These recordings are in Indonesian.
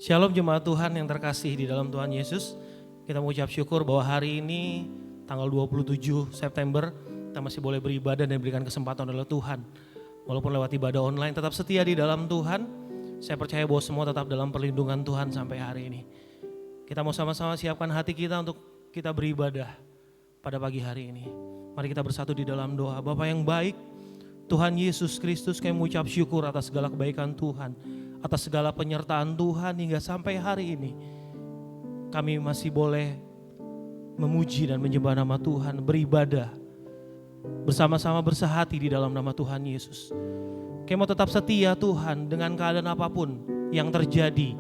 Shalom jemaat Tuhan yang terkasih di dalam Tuhan Yesus. Kita mengucap syukur bahwa hari ini tanggal 27 September kita masih boleh beribadah dan diberikan kesempatan oleh Tuhan. Walaupun lewat ibadah online tetap setia di dalam Tuhan. Saya percaya bahwa semua tetap dalam perlindungan Tuhan sampai hari ini. Kita mau sama-sama siapkan hati kita untuk kita beribadah pada pagi hari ini. Mari kita bersatu di dalam doa. Bapa yang baik, Tuhan Yesus Kristus, kami mengucap syukur atas segala kebaikan Tuhan, atas segala penyertaan Tuhan hingga sampai hari ini. Kami masih boleh memuji dan menyembah nama Tuhan, beribadah, bersama-sama bersehati di dalam nama Tuhan Yesus. Kami mau tetap setia Tuhan dengan keadaan apapun yang terjadi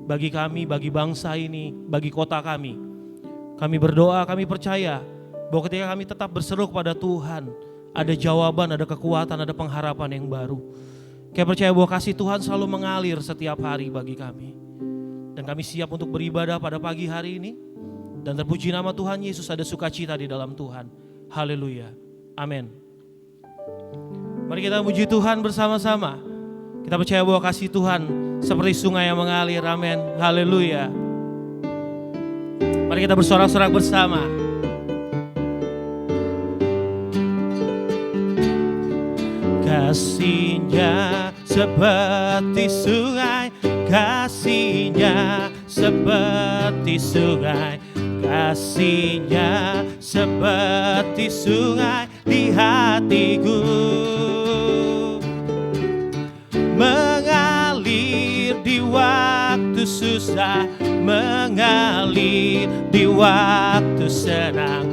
bagi kami, bagi bangsa ini, bagi kota kami. Kami berdoa, kami percaya bahwa ketika kami tetap berseru kepada Tuhan, ada jawaban, ada kekuatan, ada pengharapan yang baru. Kami percaya bahwa kasih Tuhan selalu mengalir setiap hari bagi kami. Dan kami siap untuk beribadah pada pagi hari ini. Dan terpuji nama Tuhan Yesus, ada sukacita di dalam Tuhan. Haleluya. Amin. Mari kita puji Tuhan bersama-sama. Kita percaya bahwa kasih Tuhan seperti sungai yang mengalir. Amin. Haleluya. Mari kita bersorak-sorak bersama. Kasih-Nya seperti sungai, kasih-Nya seperti sungai, kasih-Nya seperti sungai di hatiku, mengalir di waktu susah, mengalir di waktu senang.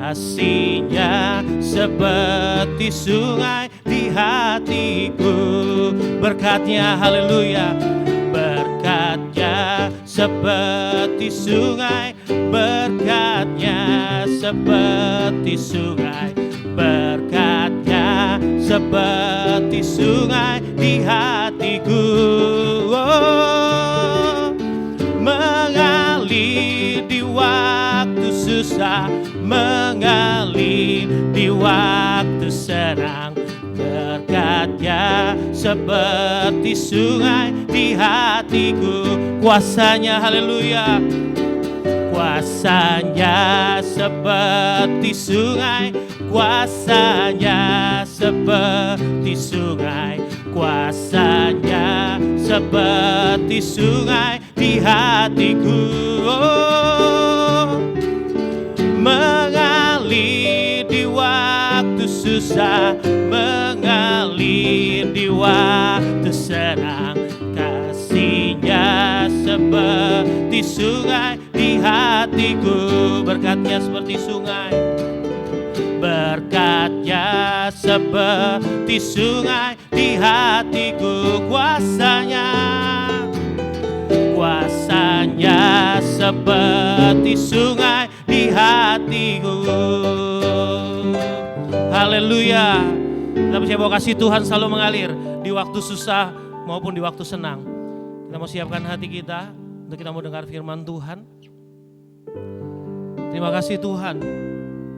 Kasih-Nya seperti sungai di hatiku, berkat-Nya, haleluya. Berkat-Nya seperti sungai, berkat-Nya seperti sungai, berkat-Nya seperti sungai di hatiku, oh, mengalir di waktu susah, mengalir di waktu senang. Berkat-Nya seperti sungai di hatiku, kuasa-Nya, haleluya. Kuasa-Nya seperti sungai, kuasa-Nya seperti sungai, kuasa-Nya seperti sungai di hatiku, oh, mengalir di waktu susah, mengalir di waktu senang. Kasih-Nya seperti sungai di hatiku, berkat-Nya seperti sungai, berkat-Nya seperti sungai di hatiku. Kuasa-Nya, kuasa-Nya seperti sungai di hatiku. Haleluya. Kita percaya bahwa kasih Tuhan selalu mengalir di waktu susah maupun di waktu senang. Kita mau siapkan hati kita untuk kita mau dengar firman Tuhan. Terima kasih Tuhan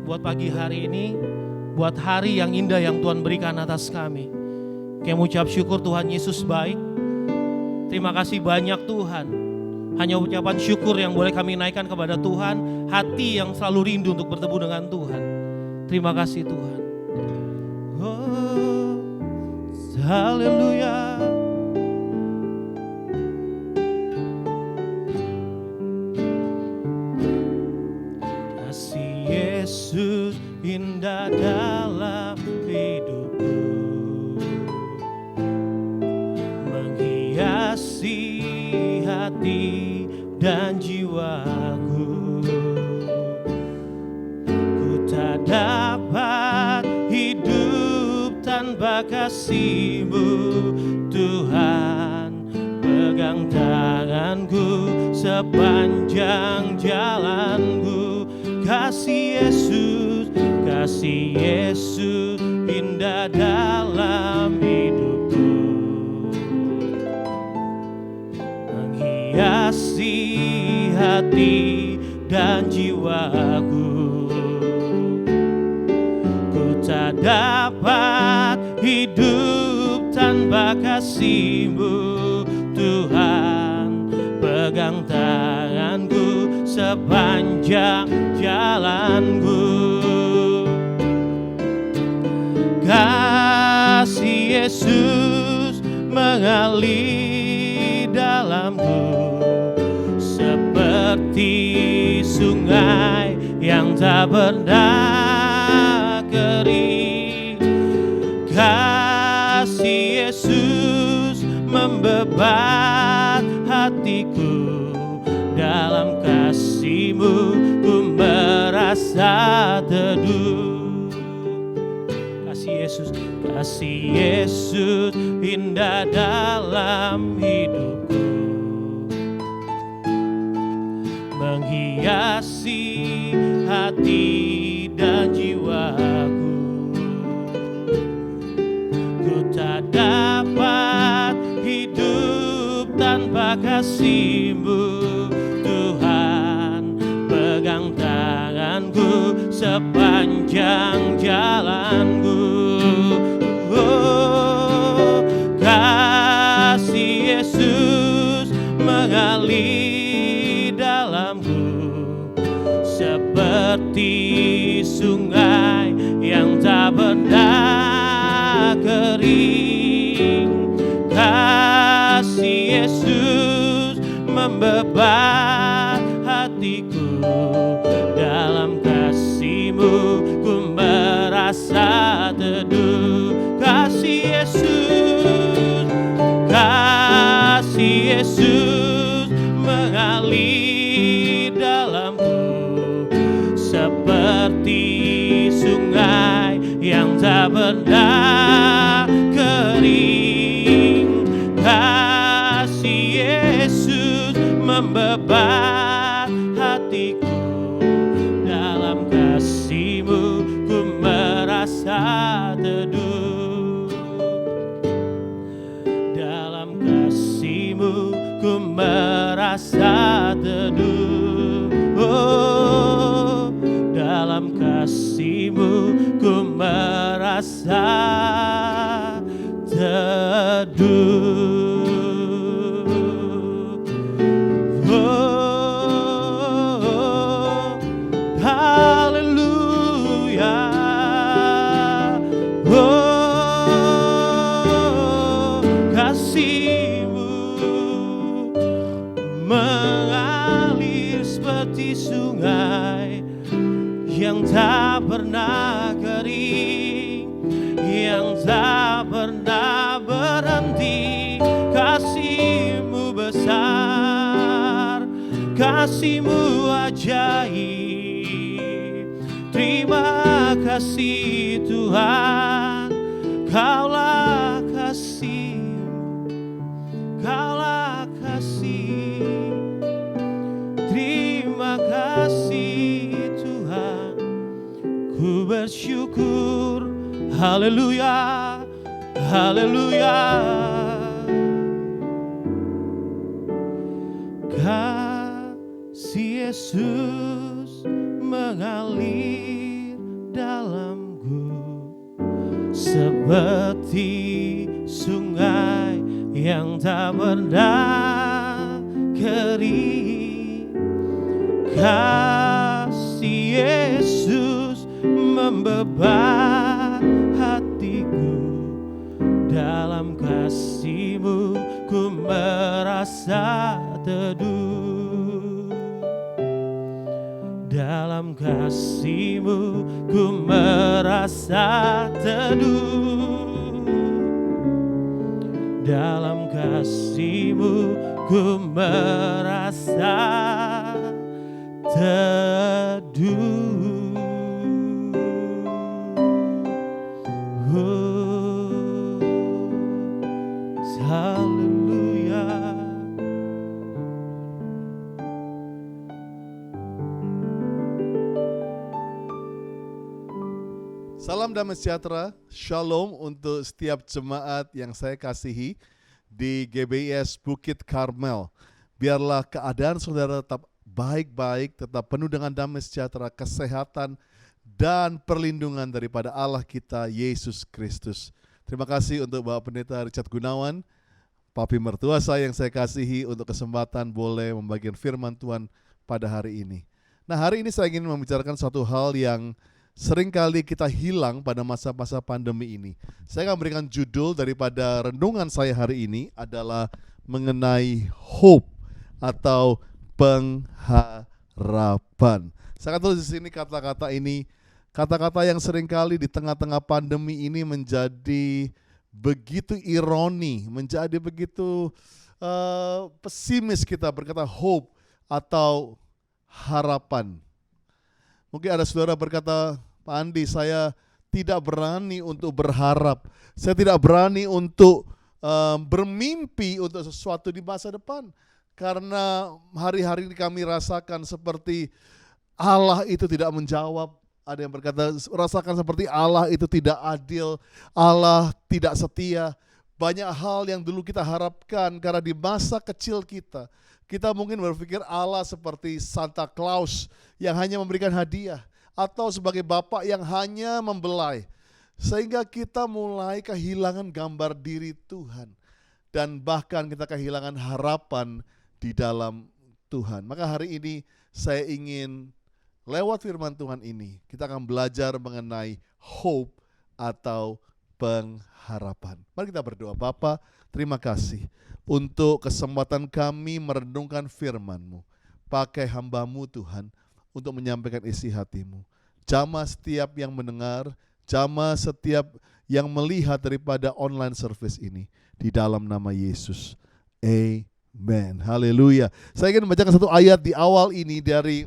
buat pagi hari ini, buat hari yang indah yang Tuhan berikan atas kami. Kami ucap syukur Tuhan Yesus baik. Terima kasih banyak Tuhan. Hanya ucapan syukur yang boleh kami naikkan kepada Tuhan, hati yang selalu rindu untuk bertemu dengan Tuhan. Terima kasih Tuhan. Oh, haleluya. Kasih Yesus indah dalam hidupku, menghiasi hati dan jiwaku. Ku tak dapat hidup tanpa kasih-Mu, Tuhan. Pegang tanganku sepanjang jalanku. Kasih Yesus indah dalam hidupku, menghiasi hati dan jiwaku. Ku tak dapat hidup tanpa kasih-Mu, Tuhan. pegang tanganku sepanjang jalanku. Kasih Yesus mengalir dalamku seperti sungai yang tak pernah kering. Kasih Yesus membebat hatiku, dalam kasih-Mu ku merasa teduh. Kasih Yesus indah dalam hidupku, menghiasi hati dan jiwaku. Ku tak dapat hidup tanpa kasih-Mu, Tuhan. Pegang tanganku sepanjang jalanku. Oh, kasih Yesus mengalir dalamku seperti sungai yang tak pernah kering. Kasih Yesus membebat hatiku, dalam kasih-Mu ku merasa teduh. Kasih Yesus mengalir dalamku seperti sungai yang tak pernah kering. Kasih Yesus membebat hatiku, dalam kasih-Mu ku merasa teduh. Dalam kasih-Mu ku merasa teduh. Oh, dalam kasih-Mu ku merasa teduh. Sungai yang tak pernah kering, yang tak pernah berhenti. Kasih-Mu besar, kasih-Mu ajaib. Terima kasih Tuhan, Kaulah kasih, Kaulah kasih. Terima kasih Tuhan, ku bersyukur. Haleluya, haleluya. Kasih Yesus mengalir dalamku seperti sungai yang tak pernah kering. Kasih Yesus membebat hatiku, dalam kasih-Mu ku merasa teduh. Dalam kasih-Mu ku merasa teduh. Dalam kasih-Mu ku merasa teduh. Haleluya. Salam damai sejahtera, shalom untuk setiap jemaat yang saya kasihi di GBIS Bukit Karmel. Biarlah keadaan saudara tetap baik-baik, tetap penuh dengan damai sejahtera, kesehatan, dan perlindungan daripada Allah kita, Yesus Kristus. Terima kasih untuk Bapak Pendeta Richard Gunawan, papi mertua saya yang saya kasihi, untuk kesempatan boleh membagikan firman Tuhan pada hari ini. Nah, hari ini saya ingin membicarakan suatu hal yang seringkali kita hilang pada masa-masa pandemi ini. Saya akan berikan judul daripada renungan saya hari ini adalah mengenai hope atau pengharapan. Saya akan tulis di sini kata-kata ini, kata-kata yang seringkali di tengah-tengah pandemi ini menjadi begitu ironi, menjadi begitu pesimis kita berkata hope atau harapan. Mungkin ada saudara berkata, Pak Andi, saya tidak berani untuk berharap, saya tidak berani untuk bermimpi untuk sesuatu di masa depan, karena hari-hari ini kami rasakan seperti Allah itu tidak menjawab. Ada yang berkata rasakan seperti Allah itu tidak adil, Allah tidak setia. Banyak hal yang dulu kita harapkan karena di masa kecil kita mungkin berpikir Allah seperti Santa Claus yang hanya memberikan hadiah, atau sebagai bapak yang hanya membelai, sehingga kita mulai kehilangan gambar diri Tuhan, dan bahkan kita kehilangan harapan di dalam Tuhan. Maka hari ini saya ingin lewat firman Tuhan ini kita akan belajar mengenai hope atau pengharapan. Mari kita berdoa. Bapa, terima kasih untuk kesempatan kami merenungkan firman-Mu. Pakai hamba-Mu Tuhan untuk menyampaikan isi hati-Mu. Jamah setiap yang mendengar, jamah setiap yang melihat daripada online service ini, di dalam nama Yesus. Amen. Haleluya. Saya ingin membacakan satu ayat di awal ini dari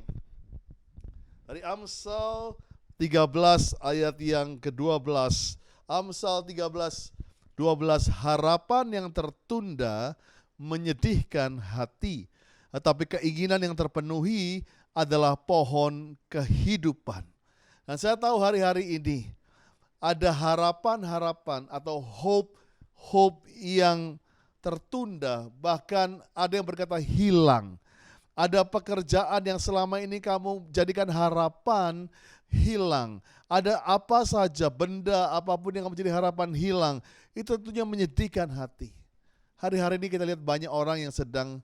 Amsal 13 ayat yang ke-12. Amsal 13:12, harapan yang tertunda menyedihkan hati, tetapi keinginan yang terpenuhi adalah pohon kehidupan. Dan saya tahu hari-hari ini ada harapan-harapan atau hope yang tertunda, bahkan ada yang berkata hilang. Ada pekerjaan yang selama ini kamu jadikan harapan hilang. Ada apa saja, benda apapun yang kamu jadi harapan hilang. Itu tentunya menyedihkan hati. Hari-hari ini kita lihat banyak orang yang sedang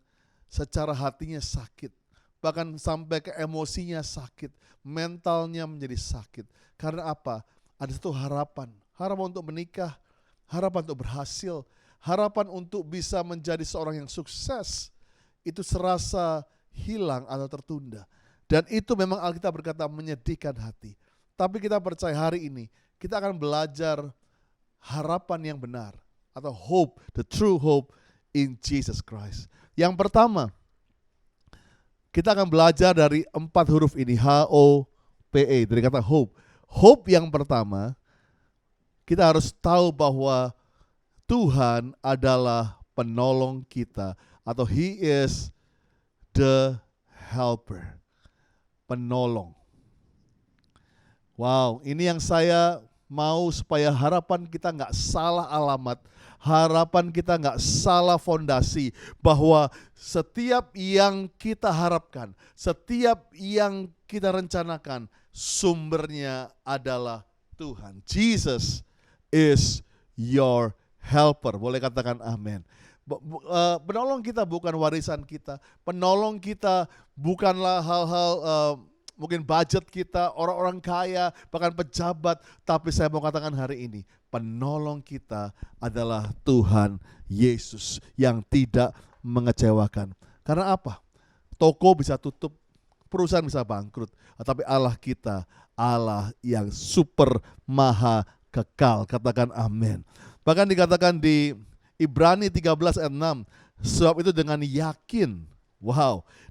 secara hatinya sakit. Bahkan sampai ke emosinya sakit. Mentalnya menjadi sakit. Karena apa? Ada satu harapan. Harapan untuk menikah. Harapan untuk berhasil. Harapan untuk bisa menjadi seorang yang sukses. Itu serasa hilang atau tertunda. Dan itu memang Alkitab berkata menyedihkan hati. Tapi kita percaya hari ini kita akan belajar harapan yang benar atau hope, the true hope in Jesus Christ. Yang pertama, kita akan belajar dari 4 huruf ini, H-O-P-E, dari kata hope. Hope yang pertama, kita harus tahu bahwa Tuhan adalah penolong kita, atau He is the helper, penolong. Wow, ini yang saya mau supaya harapan kita nggak salah alamat, harapan kita nggak salah fondasi, bahwa setiap yang kita harapkan, setiap yang kita rencanakan, sumbernya adalah Tuhan. Jesus is your helper. Boleh katakan amin. Penolong kita bukan warisan kita, penolong kita bukanlah hal-hal mungkin budget kita, orang-orang kaya, bahkan pejabat. Tapi saya mau katakan hari ini, penolong kita adalah Tuhan Yesus yang tidak mengecewakan. Karena apa? Toko bisa tutup, perusahaan bisa bangkrut, tapi Allah kita, Allah yang super maha kekal. Katakan amin. Bahkan dikatakan di Ibrani 13 ayat 6, sebab itu dengan yakin,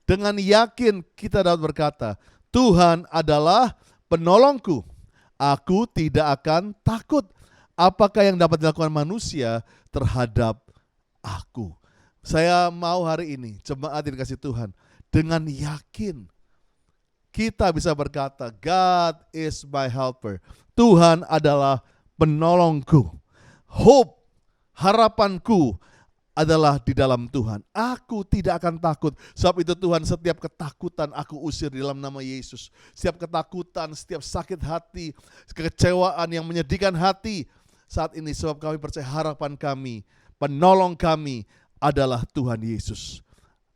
dengan yakin kita dapat berkata, Tuhan adalah penolongku, aku tidak akan takut. Apakah yang dapat dilakukan manusia terhadap aku? Saya mau hari ini, jemaat yang dikasih Tuhan, dengan yakin kita bisa berkata, God is my helper. Tuhan adalah penolongku. Hope, harapanku adalah di dalam Tuhan. Aku tidak akan takut. Sebab itu Tuhan, setiap ketakutan aku usir di dalam nama Yesus. Setiap ketakutan, setiap sakit hati, kekecewaan yang menyedihkan hati saat ini. Sebab kami percaya harapan kami, penolong kami adalah Tuhan Yesus.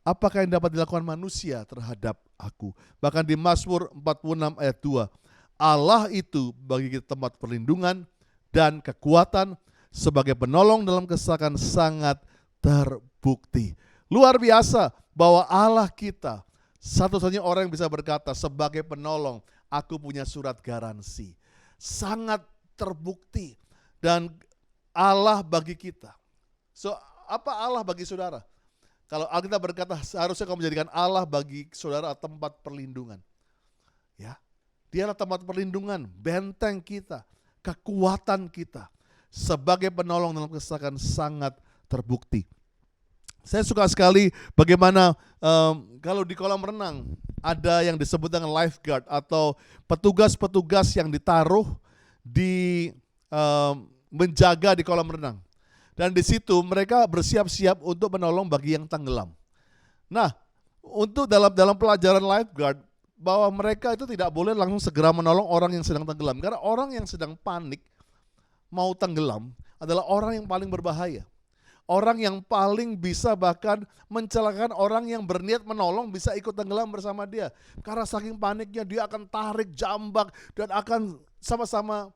Apakah yang dapat dilakukan manusia terhadap aku? Bahkan di Mazmur 46 ayat 2, Allah itu bagi kita tempat perlindungan dan kekuatan, sebagai penolong dalam kesesakan sangat terbukti. Luar biasa bahwa Allah kita satu-satunya orang yang bisa berkata sebagai penolong, aku punya surat garansi. Sangat terbukti. Dan Allah bagi kita. So, apa Allah bagi saudara? Kalau Alkitab berkata seharusnya kamu menjadikan Allah bagi saudara tempat perlindungan. Ya, Dialah tempat perlindungan, benteng kita, kekuatan kita. Sebagai penolong dalam kesesakan sangat terbukti. Saya suka sekali bagaimana kalau di kolam renang ada yang disebut dengan lifeguard atau petugas-petugas yang ditaruh di menjaga di kolam renang. Dan di situ mereka bersiap-siap untuk menolong bagi yang tenggelam. Nah, untuk dalam pelajaran lifeguard bahwa mereka itu tidak boleh langsung segera menolong orang yang sedang tenggelam, karena orang yang sedang panik mau tenggelam adalah orang yang paling berbahaya. Orang yang paling bisa bahkan mencelakakan orang yang berniat menolong bisa ikut tenggelam bersama dia. Karena saking paniknya dia akan tarik jambak dan akan sama-sama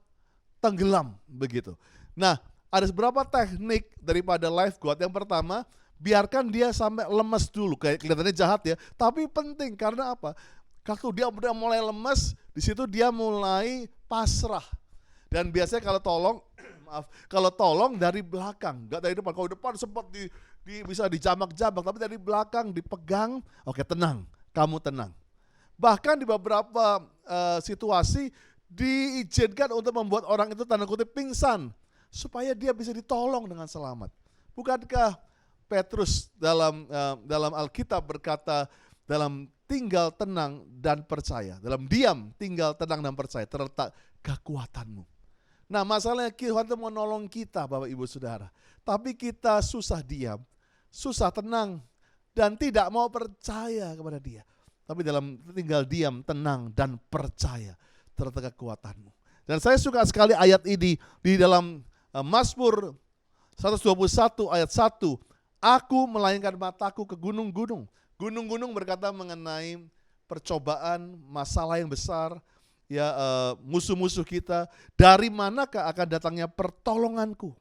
tenggelam begitu. Nah, ada beberapa teknik daripada lifeguard. Yang pertama, biarkan dia sampai lemes dulu. Kayak kelihatannya jahat ya, tapi penting karena apa? Kalau dia udah mulai lemes, di situ dia mulai pasrah. Dan biasanya kalau tolong dari belakang, enggak dari depan. Kalau depan sempat bisa dijamak-jamak, tapi dari belakang dipegang. Oke, tenang, kamu tenang. Bahkan di beberapa situasi diizinkan untuk membuat orang itu tanda kutip pingsan supaya dia bisa ditolong dengan selamat. Bukankah Petrus dalam Alkitab berkata dalam tinggal tenang dan percaya, dalam diam tinggal tenang dan percaya terletak kekuatanmu. Nah, masalahnya Tuhan itu mau nolong kita Bapak Ibu Saudara, tapi kita susah diam, susah tenang dan tidak mau percaya kepada Dia. Tapi dalam tinggal diam, tenang dan percaya terletak kekuatanmu. Dan saya suka sekali ayat ini di dalam Mazmur 121 ayat 1. Aku melayangkan mataku ke gunung-gunung. Gunung-gunung berkata mengenai percobaan, masalah yang besar, ya musuh-musuh kita. Dari manakah akan datangnya pertolonganku?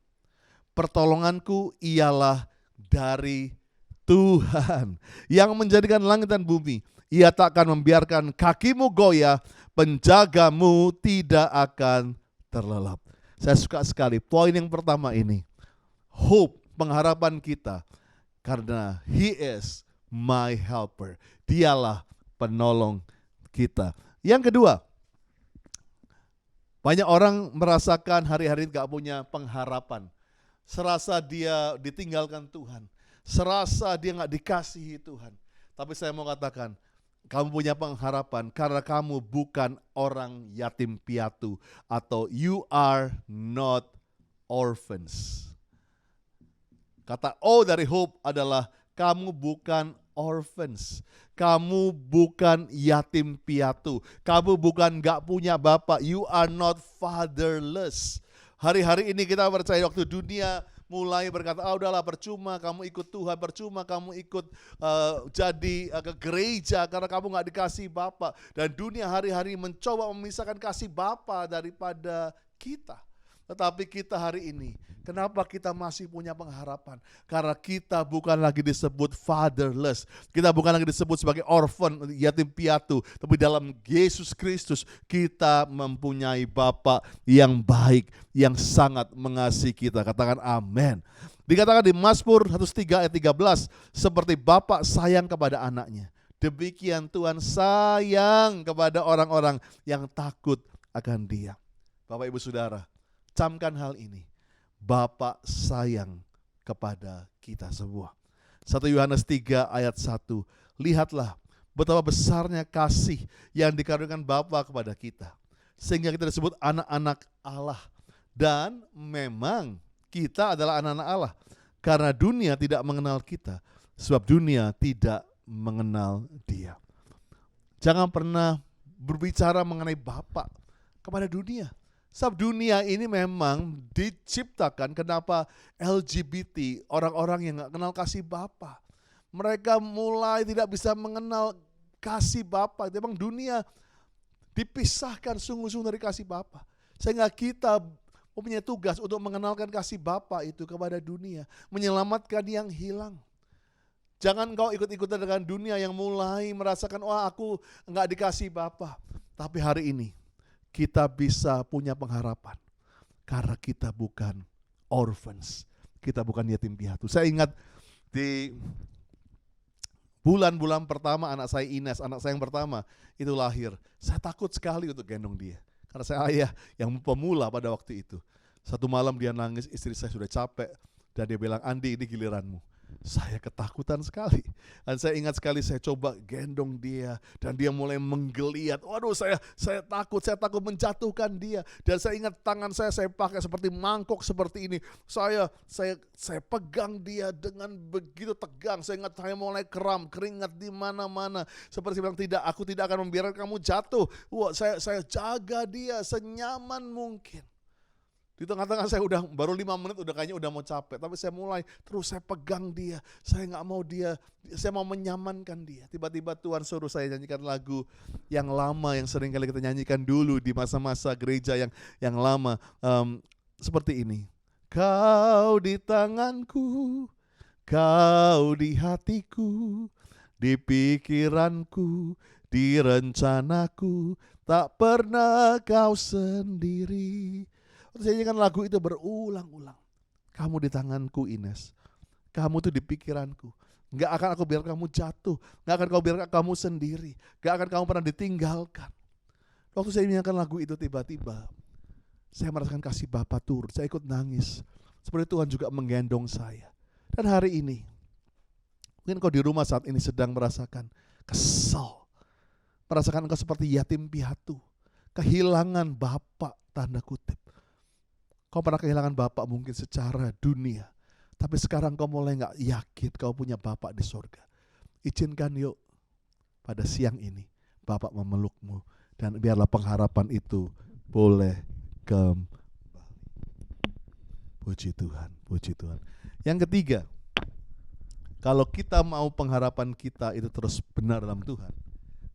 Pertolonganku ialah dari Tuhan yang menjadikan langit dan bumi. Ia tak akan membiarkan kakimu goyah, penjagamu tidak akan terlelap. Saya suka sekali poin yang pertama ini. Hope, pengharapan kita. Karena He is my helper. Dialah penolong kita. Yang kedua, banyak orang merasakan hari-hari gak punya pengharapan. Serasa dia ditinggalkan Tuhan. Serasa dia gak dikasihi Tuhan. Tapi saya mau katakan, kamu punya pengharapan karena kamu bukan orang yatim piatu atau you are not orphans. Kata O dari hope adalah kamu bukan orphans. Kamu bukan yatim piatu. Kamu bukan gak punya bapak. You are not fatherless. Hari-hari ini kita percaya waktu dunia mulai berkata, udahlah percuma kamu ikut Tuhan, percuma kamu ikut jadi ke gereja karena kamu gak dikasih Bapa. Dan dunia hari-hari mencoba memisahkan kasih Bapa daripada kita. Tetapi kita hari ini, kenapa kita masih punya pengharapan? Karena kita bukan lagi disebut fatherless. Kita bukan lagi disebut sebagai orphan, yatim piatu. Tapi dalam Yesus Kristus kita mempunyai Bapa yang baik, yang sangat mengasihi kita. Katakan amin. Dikatakan di Mazmur 103 ayat 13, seperti Bapa sayang kepada anaknya, demikian Tuhan sayang kepada orang-orang yang takut akan Dia. Bapak Ibu Saudara, camkan hal ini. Bapa sayang kepada kita semua. 1 Yohanes 3 ayat 1. Lihatlah betapa besarnya kasih yang dikaruniakan Bapa kepada kita, sehingga kita disebut anak-anak Allah. Dan memang kita adalah anak-anak Allah, karena dunia tidak mengenal kita, sebab dunia tidak mengenal Dia. Jangan pernah berbicara mengenai Bapa kepada dunia. Sebab dunia ini memang diciptakan, kenapa LGBT, orang-orang yang gak kenal kasih Bapa. Mereka mulai tidak bisa mengenal kasih Bapa. Memang dunia dipisahkan sungguh-sungguh dari kasih Bapa. Sehingga kita mempunyai tugas untuk mengenalkan kasih Bapa itu kepada dunia. Menyelamatkan yang hilang. Jangan kau ikut-ikutan dengan dunia yang mulai merasakan, wah aku gak dikasih Bapa. Tapi hari ini, kita bisa punya pengharapan karena kita bukan orphans, kita bukan yatim piatu. Saya ingat di bulan-bulan pertama anak saya Ines, anak saya yang pertama itu lahir. Saya takut sekali untuk gendong dia karena saya ayah yang pemula pada waktu itu. Satu malam dia nangis, istri saya sudah capek dan dia bilang, Andi ini giliranmu. Saya ketakutan sekali. Dan saya ingat sekali saya coba gendong dia dan dia mulai menggeliat. Waduh, saya takut menjatuhkan dia. Dan saya ingat tangan saya pakai seperti mangkok seperti ini. Saya pegang dia dengan begitu tegang. Saya ingat saya mulai kram, keringat di mana-mana. Seperti bilang, tidak, aku tidak akan membiarkan kamu jatuh. Wah, saya jaga dia senyaman mungkin. Di tengah-tengah saya baru 5 menit kayaknya udah mau capek. Tapi saya mulai terus saya pegang dia. Saya gak mau saya mau menyamankan dia. Tiba-tiba Tuhan suruh saya nyanyikan lagu yang lama yang sering kali kita nyanyikan dulu di masa-masa gereja yang lama. Seperti ini. Kau di tanganku, kau di hatiku, di pikiranku, di rencanaku, tak pernah kau sendiri. Saya nyanyikan lagu itu berulang-ulang. Kamu di tanganku Ines, kamu tuh di pikiranku. Gak akan aku biarkan kamu jatuh, gak akan kau biarkan kamu sendiri, gak akan kamu pernah ditinggalkan. Waktu saya nyanyikan lagu itu tiba-tiba saya merasakan kasih Bapa turun, saya ikut nangis. Seperti Tuhan juga menggendong saya. Dan hari ini, mungkin kau di rumah saat ini sedang merasakan kesal, merasakan engkau seperti yatim piatu, kehilangan Bapa tanda kutip. Kau pernah kehilangan Bapa mungkin secara dunia, tapi sekarang kau mulai gak yakin kau punya Bapa di surga. Izinkan yuk pada siang ini Bapa memelukmu dan biarlah pengharapan itu boleh kembali. Puji Tuhan, puji Tuhan. Yang ketiga, kalau kita mau pengharapan kita itu terus benar dalam Tuhan.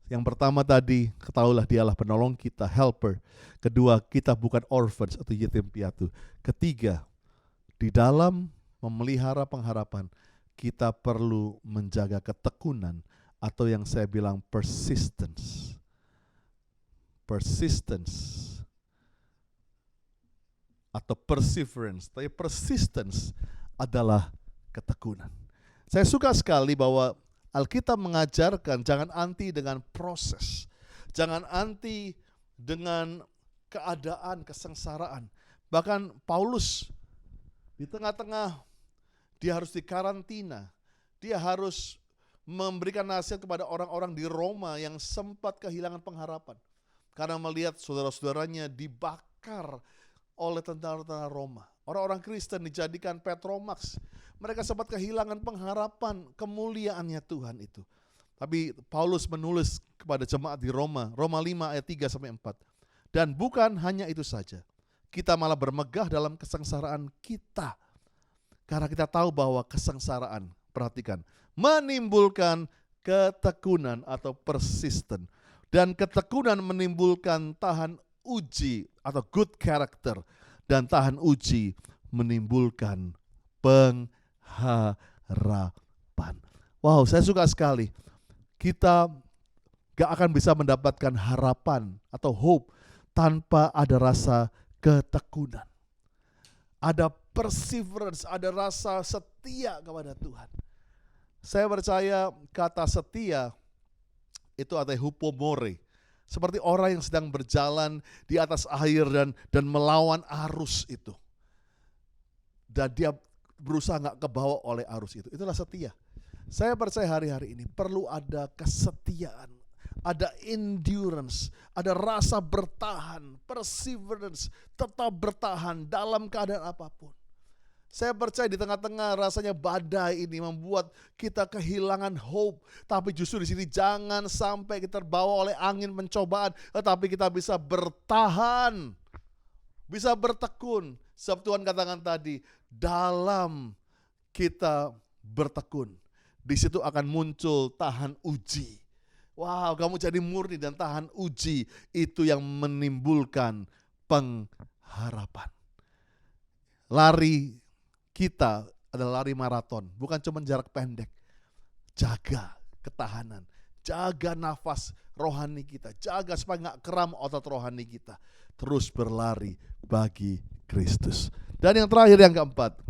Yang pertama tadi, ketahuilah dialah penolong kita, helper. Kedua, kita bukan orphans atau yatim piatu. Ketiga, di dalam memelihara pengharapan, kita perlu menjaga ketekunan atau yang saya bilang persistence. Persistence atau perseverance. Tapi persistence adalah ketekunan. Saya suka sekali bahwa Alkitab mengajarkan jangan anti dengan proses. Jangan anti dengan keadaan, kesengsaraan. Bahkan Paulus di tengah-tengah dia harus dikarantina. Dia harus memberikan nasihat kepada orang-orang di Roma yang sempat kehilangan pengharapan. Karena melihat saudara-saudaranya dibakar oleh tentara-tentara Roma. Orang-orang Kristen dijadikan Petromax. Mereka sempat kehilangan pengharapan kemuliaannya Tuhan itu. Tapi Paulus menulis kepada jemaat di Roma, Roma 5 ayat 3-4. Dan bukan hanya itu saja. Kita malah bermegah dalam kesengsaraan kita. Karena kita tahu bahwa kesengsaraan, perhatikan, menimbulkan ketekunan atau persisten. Dan ketekunan menimbulkan tahan uji atau good character. Dan tahan uji menimbulkan pengharapan. Wow, saya suka sekali. Kita gak akan bisa mendapatkan harapan atau hope tanpa ada rasa ketekunan. Ada perseverance, ada rasa setia kepada Tuhan. Saya percaya kata setia itu ada hupomore. Seperti orang yang sedang berjalan di atas air dan melawan arus itu. Dan dia berusaha gak kebawa oleh arus itu. Itulah setia. Saya percaya hari-hari ini perlu ada kesetiaan. Ada endurance, ada rasa bertahan, perseverance, tetap bertahan dalam keadaan apapun. Saya percaya di tengah-tengah rasanya badai ini membuat kita kehilangan hope. Tapi justru di sini jangan sampai kita terbawa oleh angin pencobaan. Tetapi kita bisa bertahan bisa bertekun. Sebab Tuhan katakan tadi, dalam kita bertekun, di situ akan muncul tahan uji. Wow, kamu jadi murni dan tahan uji, itu yang menimbulkan pengharapan. Lari kita adalah lari maraton, bukan cuma jarak pendek. Jaga ketahanan, jaga nafas rohani kita, jaga supaya nggak kram otot rohani kita. Terus berlari bagi Kristus. Dan yang terakhir, yang keempat,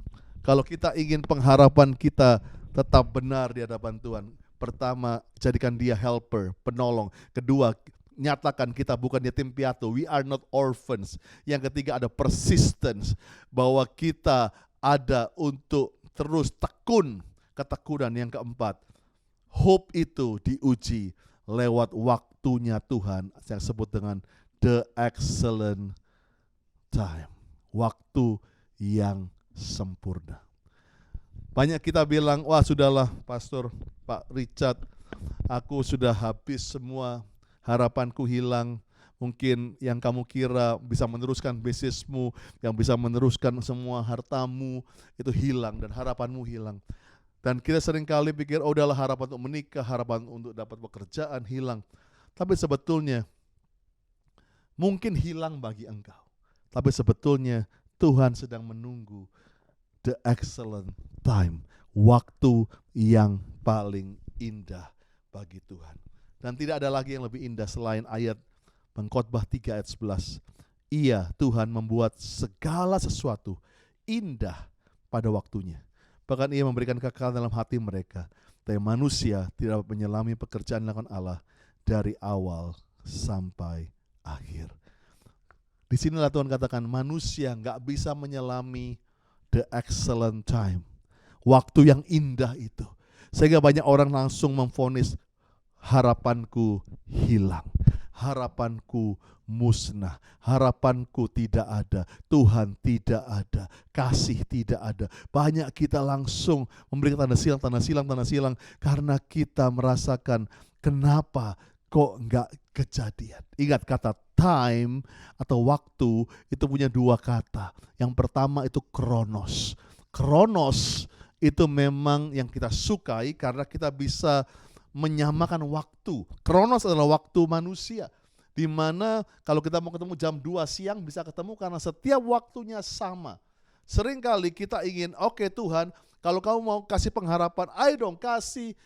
kalau kita ingin pengharapan kita tetap benar di hadapan Tuhan, pertama, jadikan dia helper, penolong. Kedua, nyatakan kita bukan yatim piatu, we are not orphans. Yang ketiga, ada persistence, bahwa kita ada untuk terus tekun, ketekunan. Yang keempat, hope itu diuji lewat waktunya Tuhan, yang disebut dengan the excellent time, waktu yang sempurna. Banyak kita bilang, wah sudahlah Pastor, Pak Richard, aku sudah habis semua, harapanku hilang. Mungkin yang kamu kira bisa meneruskan bisnismu, yang bisa meneruskan semua hartamu, itu hilang dan harapanmu hilang. Dan kita seringkali pikir, oh udahlah, harapan untuk menikah, harapan untuk dapat pekerjaan hilang. Tapi sebetulnya mungkin hilang bagi engkau. Tapi sebetulnya Tuhan sedang menunggu the excellent time, waktu yang paling indah bagi Tuhan. Dan tidak ada lagi yang lebih indah selain ayat Pengkhotbah 3 ayat 11. Ia, Tuhan, membuat segala sesuatu indah pada waktunya. Bahkan ia memberikan kekal dalam hati mereka. Tapi manusia tidak dapat menyelami pekerjaan dilakukan Allah dari awal sampai akhir. Disinilah Tuhan katakan manusia gak bisa menyelami the excellent time, waktu yang indah itu. Sehingga banyak orang langsung memvonis, harapanku hilang, harapanku musnah, harapanku tidak ada, Tuhan tidak ada, kasih tidak ada. Banyak kita langsung memberi tanda silang karena kita merasakan kenapa kok enggak kejadian. Ingat, kata time atau waktu itu punya dua kata. Yang pertama itu kronos. Kronos itu memang yang kita sukai karena kita bisa menyamakan waktu. Kronos adalah waktu manusia, di mana kalau kita mau ketemu jam 2 siang bisa ketemu karena setiap waktunya sama. Seringkali kita ingin, oke Tuhan, kalau kamu mau kasih pengharapan, ayo dong kasih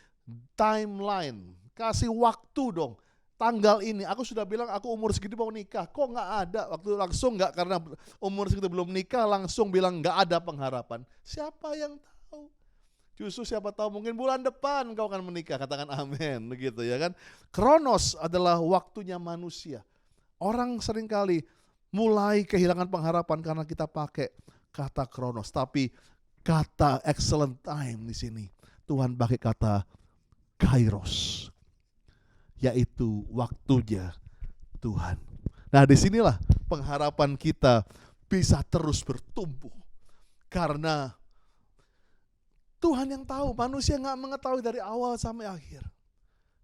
timeline, kasih waktu dong. Tanggal ini, aku sudah bilang aku umur segitu mau nikah, kok nggak ada waktu, langsung nggak, karena umur segitu belum nikah langsung bilang nggak ada pengharapan. Siapa yang tahu? Justru siapa tahu mungkin bulan depan kau akan menikah, katakan amin, begitu ya kan. Kronos adalah waktunya manusia. Orang seringkali mulai kehilangan pengharapan karena kita pakai kata kronos, tapi kata excellent time di sini Tuhan pakai kata kairos, yaitu waktunya Tuhan. Nah, disinilah pengharapan kita bisa terus bertumbuh karena Tuhan yang tahu, manusia nggak mengetahui dari awal sampai akhir.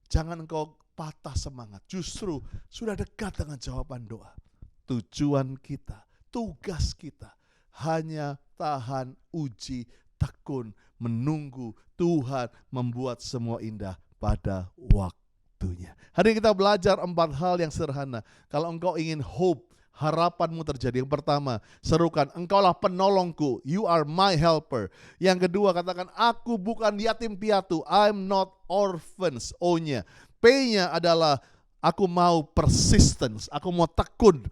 Jangan engkau patah semangat, justru sudah dekat dengan jawaban doa. Tujuan kita, tugas kita hanya tahan uji, tekun, menunggu Tuhan membuat semua indah pada waktunya. Hari ini kita belajar 4 hal yang sederhana. Kalau engkau ingin hope, harapanmu terjadi. Yang pertama, serukan, engkaulah penolongku, you are my helper. Yang kedua, katakan, aku bukan yatim piatu, I'm not orphans. O-nya, P-nya adalah aku mau persistence, aku mau tekun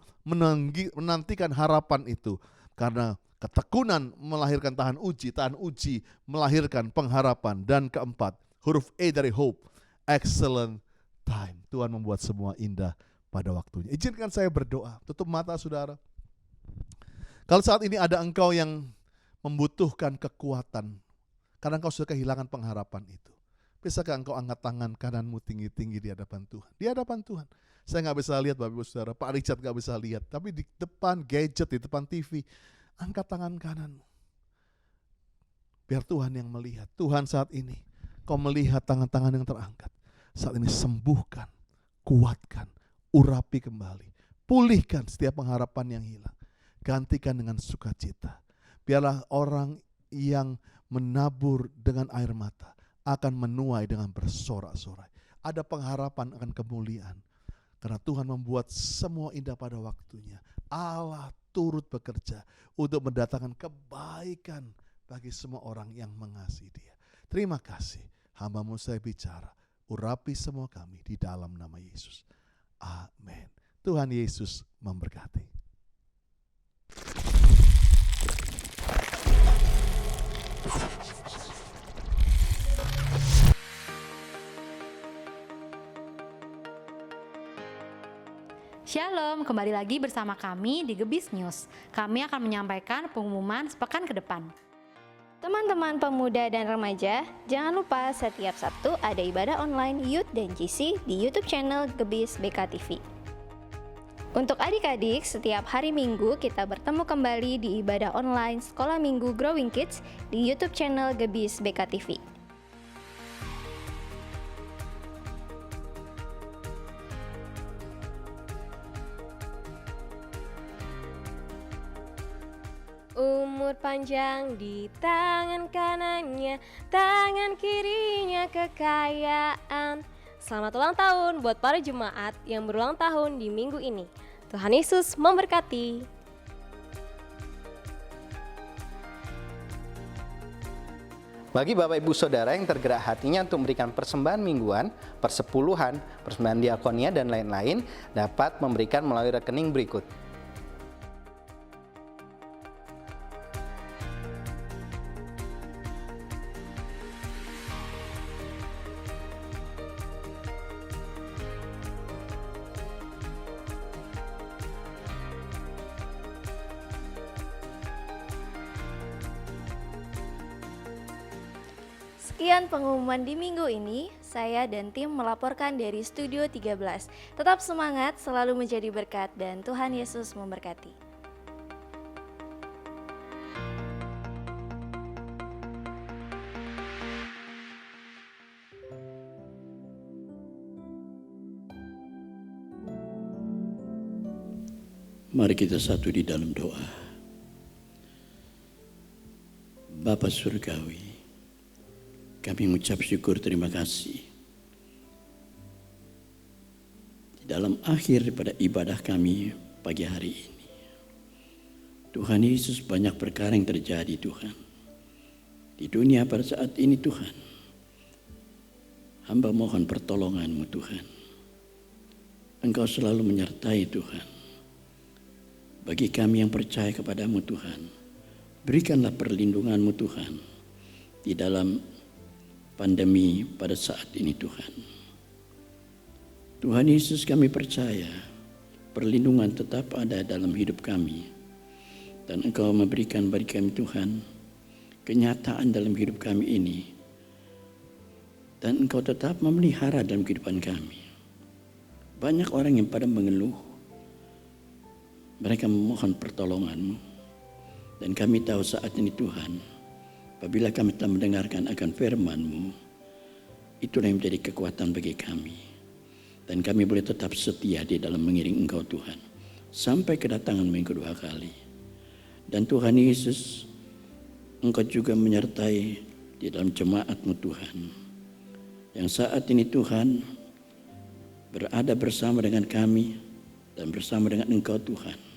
menantikan harapan itu. Karena ketekunan melahirkan tahan uji melahirkan pengharapan. Dan keempat, huruf E dari hope, excellent time. Tuhan membuat semua indah pada waktunya. Izinkan saya berdoa. Tutup mata saudara. Kalau saat ini ada engkau yang membutuhkan kekuatan karena engkau sudah kehilangan pengharapan itu, bisakah engkau angkat tangan kananmu tinggi-tinggi di hadapan Tuhan? Di hadapan Tuhan. Saya gak bisa lihat Bapak Ibu Saudara, Pak Richard gak bisa lihat, tapi di depan gadget, di depan TV, angkat tangan kananmu. Biar Tuhan yang melihat. Tuhan, saat ini kau melihat tangan-tangan yang terangkat. Saat ini sembuhkan, kuatkan, urapi kembali, pulihkan setiap pengharapan yang hilang. gantikan dengan sukacita. Biarlah orang yang menabur dengan air mata akan menuai dengan bersorak-sorai. Ada pengharapan akan kemuliaan. Karena Tuhan membuat semua indah pada waktunya. Allah turut bekerja untuk mendatangkan kebaikan bagi semua orang yang mengasihi Dia. Terima kasih, hamba-Mu saya bicara, urapi semua kami di dalam nama Yesus. Amin. Tuhan Yesus memberkati. Shalom, kembali lagi bersama kami di Gebis News. Kami akan menyampaikan pengumuman sepekan ke depan. Teman-teman pemuda dan remaja, jangan lupa setiap Sabtu ada ibadah online Youth dan GC di YouTube channel Gebis BKTV. Untuk adik-adik, setiap hari Minggu kita bertemu kembali di ibadah online Sekolah Minggu Growing Kids di YouTube channel Gebis BKTV. Umur panjang di tangan kanannya, tangan kirinya kekayaan. Selamat ulang tahun buat para jemaat yang berulang tahun di minggu ini. Tuhan Yesus memberkati. Bagi Bapak Ibu Saudara yang tergerak hatinya untuk memberikan persembahan mingguan, persepuluhan, persembahan diakonia, dan lain-lain, dapat memberikan melalui rekening berikut. Sekian pengumuman di minggu ini, saya dan tim melaporkan dari Studio 13. Tetap semangat, selalu menjadi berkat, dan Tuhan Yesus memberkati. Mari kita satu di dalam doa. Bapa Surgawi, kami mengucap syukur terima kasih. Di dalam akhir daripada ibadah kami pagi hari ini, Tuhan Yesus, banyak perkara yang terjadi Tuhan. Di dunia pada saat ini Tuhan, hamba mohon pertolongan-Mu Tuhan. Engkau selalu menyertai Tuhan. Bagi kami yang percaya kepada-Mu Tuhan, berikanlah perlindungan-Mu Tuhan di dalam pandemi pada saat ini Tuhan. Tuhan Yesus, kami percaya perlindungan tetap ada dalam hidup kami. Dan Engkau memberikan bagi kami Tuhan kenyataan dalam hidup kami ini. Dan Engkau tetap memelihara dalam kehidupan kami. Banyak orang yang pada mengeluh. Mereka memohon pertolongan-Mu. Dan kami tahu saat ini Tuhan, apabila kami telah mendengarkan akan firman-Mu, itulah yang menjadi kekuatan bagi kami. Dan kami boleh tetap setia di dalam mengiring Engkau Tuhan, sampai kedatangan-Mu yang kedua kali. Dan Tuhan Yesus, Engkau juga menyertai di dalam jemaat-Mu Tuhan, yang saat ini Tuhan berada bersama dengan kami dan bersama dengan Engkau Tuhan.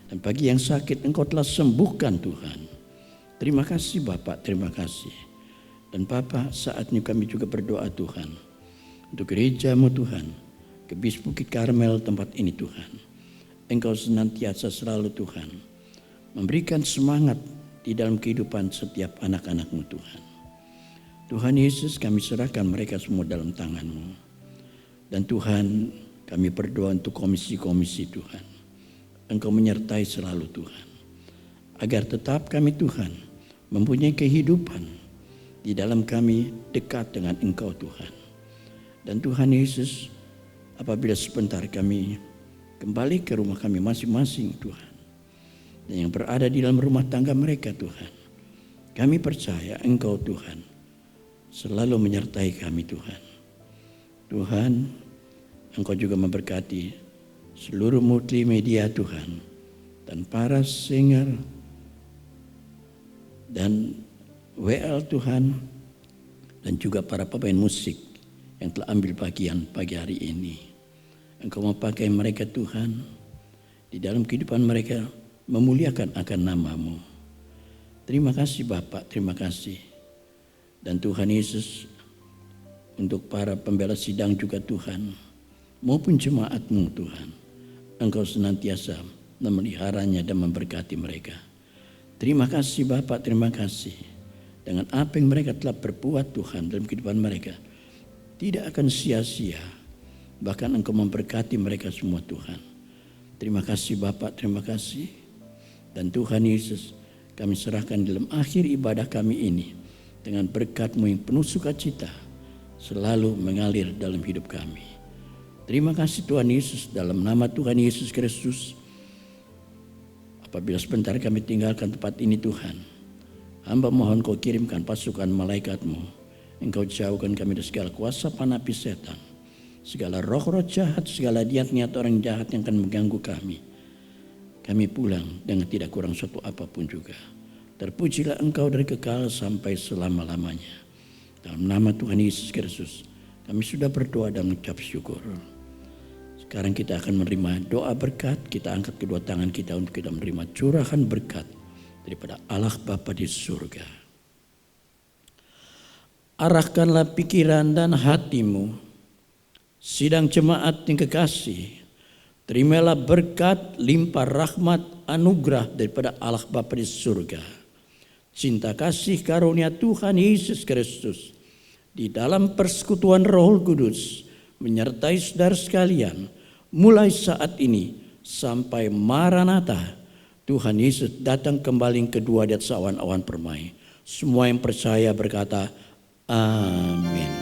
Dan bagi yang sakit Engkau telah sembuhkan Tuhan. Terima kasih Bapak, terima kasih. Dan Bapak, saatnya kami juga berdoa Tuhan, untuk gereja-Mu Tuhan, Gebis Bukit Karmel tempat ini Tuhan. Engkau senantiasa selalu Tuhan, memberikan semangat di dalam kehidupan setiap anak-anak-Mu Tuhan. Tuhan Yesus, kami serahkan mereka semua dalam tangan-Mu. Dan Tuhan, kami berdoa untuk komisi-komisi Tuhan. Engkau menyertai selalu Tuhan, agar tetap kami Tuhan mempunyai kehidupan di dalam kami dekat dengan Engkau Tuhan. Dan Tuhan Yesus, apabila sebentar kami kembali ke rumah kami masing-masing Tuhan, dan yang berada di dalam rumah tangga mereka Tuhan, kami percaya Engkau Tuhan selalu menyertai kami Tuhan. Tuhan, Engkau juga memberkati seluruh multimedia Tuhan, dan para singer dan WL Tuhan, dan juga para pemain musik yang telah ambil bagian pagi hari ini. Engkau memakai mereka Tuhan, di dalam kehidupan mereka memuliakan akan nama-Mu. Terima kasih Bapak, terima kasih. Dan Tuhan Yesus, untuk para pembela sidang juga Tuhan, maupun jemaat-Mu Tuhan, Engkau senantiasa memeliharanya dan memberkati mereka. Terima kasih Bapak, terima kasih. Dengan apa yang mereka telah berbuat Tuhan dalam kehidupan mereka, tidak akan sia-sia. Bahkan Engkau memberkati mereka semua Tuhan. Terima kasih Bapak, terima kasih. Dan Tuhan Yesus, kami serahkan dalam akhir ibadah kami ini, dengan berkat-Mu yang penuh sukacita, selalu mengalir dalam hidup kami. Terima kasih Tuhan Yesus, dalam nama Tuhan Yesus Kristus. Apabila sebentar kami tinggalkan tempat ini Tuhan, hamba mohon Kau kirimkan pasukan malaikat-Mu. Engkau jauhkan kami dari segala kuasa panapi setan, segala roh-roh jahat, segala niat-niat orang jahat yang akan mengganggu kami. Kami pulang dengan tidak kurang suatu apapun juga. Terpujilah Engkau dari kekal sampai selama-lamanya. Dalam nama Tuhan Yesus Kristus, kami sudah berdoa dan mengucap syukur. Sekarang kita akan menerima doa berkat. Kita angkat kedua tangan kita untuk kita menerima curahan berkat daripada Allah Bapa di surga. Arahkanlah pikiran dan hatimu, sidang jemaat yang kekasih. Terimalah berkat, limpah rahmat, anugerah daripada Allah Bapa di surga. Cinta kasih karunia Tuhan Yesus Kristus di dalam persekutuan Roh Kudus menyertai saudara sekalian mulai saat ini sampai Maranatha. Tuhan Yesus datang kembali kedua di atas awan-awan permai. Semua yang percaya berkata, amin.